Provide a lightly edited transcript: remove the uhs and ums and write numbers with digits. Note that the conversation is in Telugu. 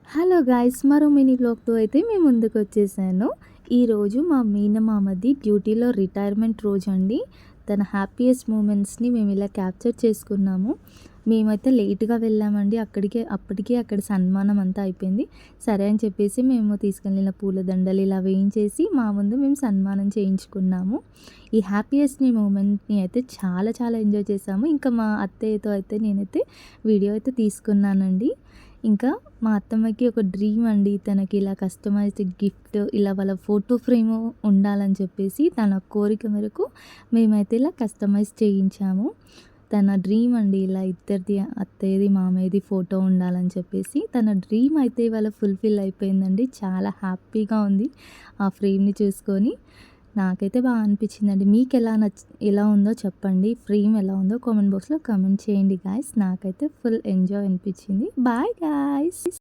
హలో గాయ్స్, మరో మినీ వ్లాగ్‌తో అయితే మీ ముందుకొచ్చేసాను. ఈరోజు మా మేనమామది డ్యూటీలో రిటైర్మెంట్ రోజండి. తన హ్యాపీయెస్ట్ మూమెంట్స్‌ని మేము ఇలా క్యాప్చర్ చేసుకున్నాము. మేమైతే లేట్‌గా వెళ్ళామండి. అప్పటికే అక్కడ సన్మానం అంతా అయిపోయింది. సరే అని చెప్పేసి మేము తీసుకెళ్ళిన పూలదండలు ఇలా వేయించేసి మా ముందు మేము సన్మానం చేయించుకున్నాము. ఈ హ్యాపీయెస్ట్ మూమెంట్‌ని అయితే చాలా చాలా ఎంజాయ్ చేశాము. ఇంకా మా అత్తయ్యతో అయితే నేనైతే వీడియో అయితే తీసుకున్నానండి. ఇంకా మా అత్తమ్మకి ఒక డ్రీమ్ అండి. తనకి ఇలా కస్టమైజ్డ్ గిఫ్ట్ ఇలా వాళ్ళ ఫోటో ఫ్రేమ్ ఉండాలని చెప్పేసి తన కోరిక మేరకు మేమైతే ఇలా కస్టమైజ్ చేయించాము. తన డ్రీమ్ అండి, ఇలా ఇద్దరిది, అత్తయ్యది మామయ్యది ఫోటో ఉండాలని చెప్పేసి తన డ్రీమ్ అయితే ఇవాళ ఫుల్ఫిల్ అయిపోయిందండి. చాలా హ్యాపీగా ఉంది ఆ ఫ్రేమ్ని చూసుకొని. నాకైతే బాగా అనిపించిందండి. మీకు ఎలా ఉందో చెప్పండి. ఫ్రేమ్ ఎలా ఉందో కామెంట్ బాక్స్లో కామెంట్ చేయండి గాయ్స్. నాకైతే ఫుల్ ఎంజాయ్ అనిపించింది. Bye guys.